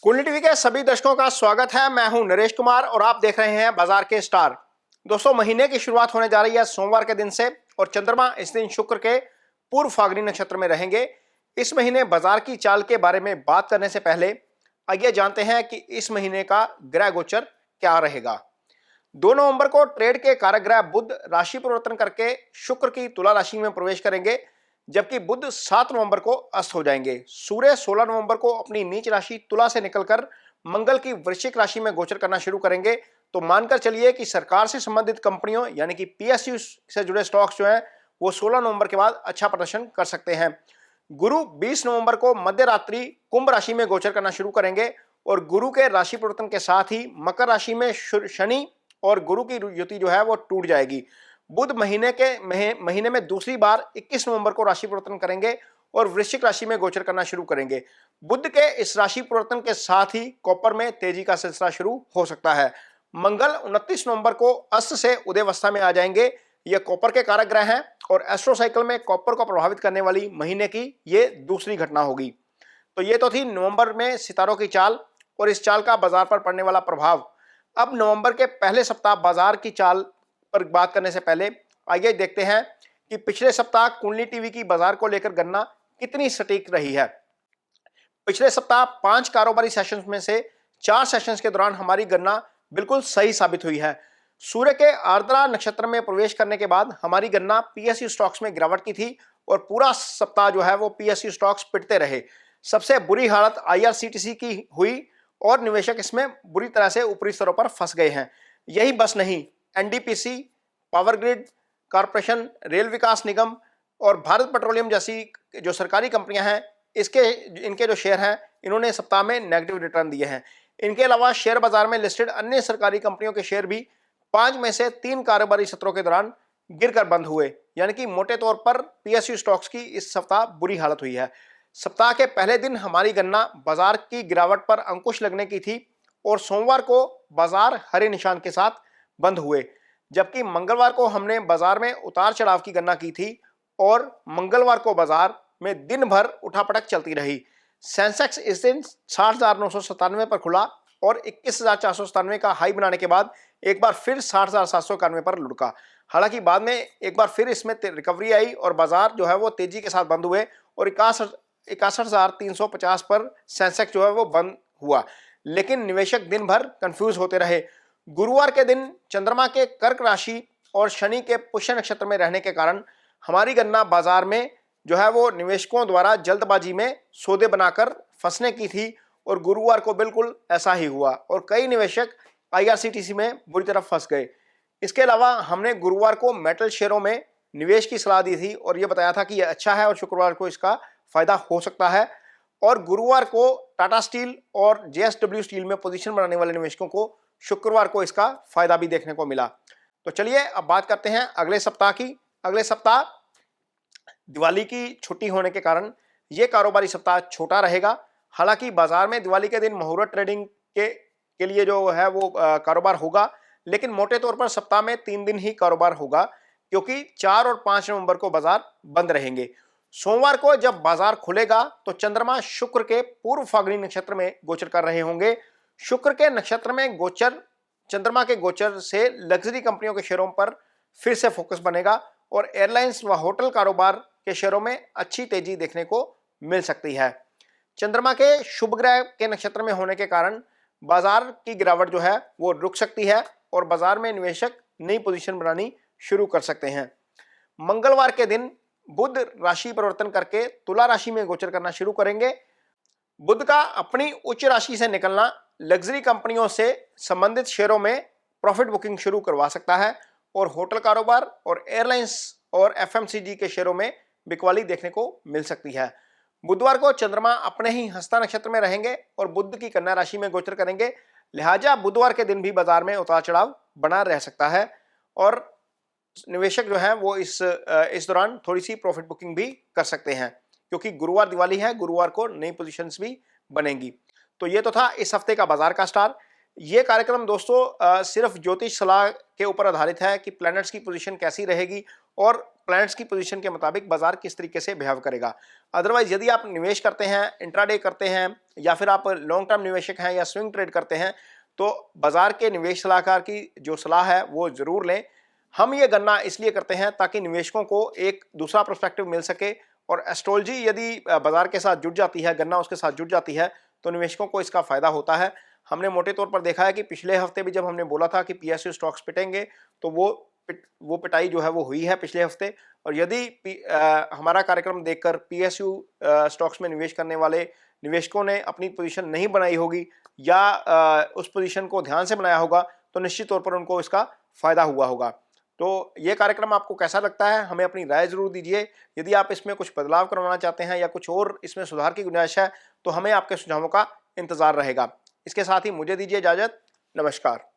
कुंडली टीवी के सभी दर्शकों का स्वागत है। मैं हूं नरेश कुमार और आप देख रहे हैं बाजार के स्टार। दोस्तों, महीने की शुरुआत होने जा रही है सोमवार के दिन से और चंद्रमा इस दिन शुक्र के पूर्व फाल्गुनी नक्षत्र में रहेंगे। इस महीने बाजार की चाल के बारे में बात करने से पहले आइए जानते हैं कि इस महीने का ग्रह गोचर क्या रहेगा। 2 नवंबर को ट्रेड के कारक ग्रह बुध राशि परिवर्तन करके शुक्र की तुला राशि में प्रवेश करेंगे, जबकि बुध 7 नवंबर को अस्त हो जाएंगे। सूर्य 16 नवंबर को अपनी नीच राशि तुला से निकलकर मंगल की वृश्चिक राशि में गोचर करना शुरू करेंगे। तो मानकर चलिए कि सरकार से संबंधित कंपनियों यानी कि पीएसयू से जुड़े स्टॉक्स जो हैं वो 16 नवंबर के बाद अच्छा प्रदर्शन कर सकते हैं। गुरु 20 नवंबर को मध्य रात्रि कुंभ राशि में गोचर करना शुरू करेंगे और गुरु के राशि परिवर्तन के साथ ही मकर राशि में शनि और गुरु की युति जो है वो टूट जाएगी। बुध महीने में दूसरी बार 21 नवंबर को राशि परिवर्तन करेंगे और वृश्चिक राशि में गोचर करना शुरू करेंगे। बुध के इस राशि परिवर्तन के साथ ही कॉपर में तेजी का सिलसिला शुरू हो सकता है। मंगल 29 नवंबर को अस्त से उदयावस्था में आ जाएंगे। ये कॉपर के कारक ग्रह हैं और एस्ट्रो साइकिल में कॉपर को प्रभावित करने वाली महीने की ये दूसरी घटना होगी। तो ये तो थी नवंबर में सितारों की चाल और इस चाल का बाजार पर पड़ने वाला प्रभाव। अब नवंबर के पहले सप्ताह बाजार की चाल पर बात करने से पहले आइए देखते हैं कि पिछले सप्ताह कुंडली टीवी की बाजार को लेकर गणना कितनी सटीक रही है। पिछले सप्ताह 5 कारोबारी सेशंस में से 4 सेशंस के दौरान हमारी गणना बिल्कुल सही साबित हुई है। सूर्य के आर्द्रा नक्षत्र में प्रवेश करने के बाद हमारी गणना पीएसयू स्टॉक्स में गिरावट की थी और पूरा सप्ताह जो है वो पीएसयू स्टॉक्स पिटते रहे। सबसे बुरी हालत आईआरसीटीसी की हुई और निवेशक इसमें बुरी तरह से ऊपरी स्तरों पर फंस गए हैं। यही बस नहीं, NDPC, power grid corporation, rail Vikas Nigam और भारत पेट्रोलियम जैसी जो सरकारी कंपनियां हैं इनके जो शेयर हैं इन्होंने सप्ताह में नेगेटिव रिटर्न दिए हैं। इनके अलावा शेयर बाजार में लिस्टेड अन्य सरकारी कंपनियों के शेयर भी 5 में से 3 कारोबारी सत्रों के दौरान गिरकर बंद हुए। यानी कि मोटे तौर पर पीएसयू स्टॉक्स की इस सप्ताह बुरी हालत हुई है। सप्ताह के पहले दिन हमारी गणना बाजार की गिरावट पर अंकुश लगने की थी और सोमवार को बाजार हरे निशान के साथ बंद हुए, जबकि मंगलवार को हमने बाजार में उतार चढ़ाव की गणना की थी और मंगलवार को बाजार में दिन भर उठापटक चलती रही। सेंसेक्स इस दिन 60,997 पर खुला और 21,497 का हाई बनाने के बाद एक बार फिर 60,791 पर लुढ़का। हालांकि बाद में एक बार फिर इसमें रिकवरी आई और बाजार जो है वो तेजी के साथ बंद हुए और 61,350 पर सेंसेक्स जो है वो बंद हुआ। लेकिन निवेशक दिन भर कंफ्यूज होते रहे। गुरुवार के दिन चंद्रमा के कर्क राशि और शनि के पुष्य नक्षत्र में रहने के कारण हमारी गणना बाजार में जो है वो निवेशकों द्वारा जल्दबाजी में सौदे बनाकर फंसने की थी और गुरुवार को बिल्कुल ऐसा ही हुआ और कई निवेशक आईआरसीटीसी में बुरी तरह फंस गए। इसके अलावा हमने गुरुवार को मेटल शेयरों में निवेश की सलाह दी थी और यह बताया था कि यह अच्छा है और शुक्रवार को इसका फायदा हो सकता है। और गुरुवार को टाटा स्टील और जेएसडब्ल्यू स्टील में पोजीशन बनाने वाले निवेशकों को शुक्रवार को इसका फायदा भी देखने को मिला। तो चलिए अब बात करते हैं अगले सप्ताह की। अगले सप्ताह दिवाली की छुट्टी होने के कारण यह कारोबारी सप्ताह छोटा रहेगा। हालांकि बाजार में दिवाली के दिन मुहूर्त ट्रेडिंग के लिए जो है वो कारोबार होगा, लेकिन मोटे तौर पर सप्ताह में 3 दिन ही कारोबार होगा क्योंकि 4 और 5 नवंबर को बाजार बंद रहेंगे। सोमवार को जब बाजार खुलेगा तो चंद्रमा शुक्र के पूर्व फाल्गुनी नक्षत्र में गोचर कर रहे होंगे। शुक्र के नक्षत्र में गोचर चंद्रमा के गोचर से लग्जरी कंपनियों के शेयरों पर फिर से फोकस बनेगा और एयरलाइंस व होटल कारोबार के शेयरों में अच्छी तेजी देखने को मिल सकती है। चंद्रमा के शुभ ग्रह के नक्षत्र में होने के कारण बाजार की गिरावट जो है वो रुक सकती है और बाजार में निवेशक नई पोजीशन बनानी शुरू कर सकते हैं। मंगलवार के दिन बुध राशि परिवर्तन करके तुला राशि में गोचर करना शुरू करेंगे। बुध का अपनी उच्च राशि से निकलना लग्जरी कंपनियों से संबंधित शेयरों में प्रॉफिट बुकिंग शुरू करवा सकता है और होटल कारोबार और एयरलाइंस और एफएमसीजी के शेयरों में बिकवाली देखने को मिल सकती है। बुधवार को चंद्रमा अपने ही हस्ता नक्षत्र में रहेंगे और बुध की कन्या राशि में गोचर करेंगे। लिहाजा बुधवार के दिन भी बाजार में उतार चढ़ाव बना रह सकता है और निवेशक जो है वो इस दौरान थोड़ी सी प्रॉफिट बुकिंग भी कर सकते हैं क्योंकि गुरुवार दिवाली है, गुरुवार को नई पोजीशंस भी बनेंगी। तो ये तो था इस हफ्ते का बाजार का स्टार। ये कार्यक्रम दोस्तों सिर्फ ज्योतिष सलाह के ऊपर आधारित है कि प्लैनेट्स की पोजीशन कैसी रहेगी और प्लैनेट्स की पोजीशन के मुताबिक बाजार किस तरीके से बिहेव करेगा। अदरवाइज यदि आप निवेश करते हैं, इंट्राडे करते हैं या फिर आप लॉन्ग टर्म निवेशक हैं या स्विंग ट्रेड करते हैं, तो बाजार के निवेश सलाहकार की जो सलाह है वो जरूर लें। हम ये गणना इसलिए करते हैं ताकि निवेशकों को एक दूसरा पर्सपेक्टिव मिल सके, और एस्ट्रोलॉजी यदि बाजार के साथ जुड़ जाती है, गणना उसके साथ जुड़ जाती है, तो निवेशकों को इसका फायदा होता है। हमने मोटे तौर पर देखा है कि पिछले हफ्ते भी जब हमने बोला था कि पीएसयू स्टॉक्स पिटेंगे, तो वो पिटाई जो है वो हुई है पिछले हफ्ते। और यदि हमारा कार्यक्रम देखकर पीएसयू स्टॉक्स में निवेश करने वाले निवेशकों ने अपनी पोजीशन नहीं बनाई होगी या उस पोजीशन को ध्यान से बनाया होगा, तो निश्चित तौर पर उनको इसका फायदा हुआ होगा। तो ये कार्यक्रम आपको कैसा लगता है, हमें अपनी राय जरूर दीजिए। यदि आप इसमें कुछ बदलाव करवाना चाहते हैं या कुछ और इसमें सुधार की गुंजाइश है, तो हमें आपके सुझावों का इंतजार रहेगा। इसके साथ ही मुझे दीजिए इजाजत। नमस्कार।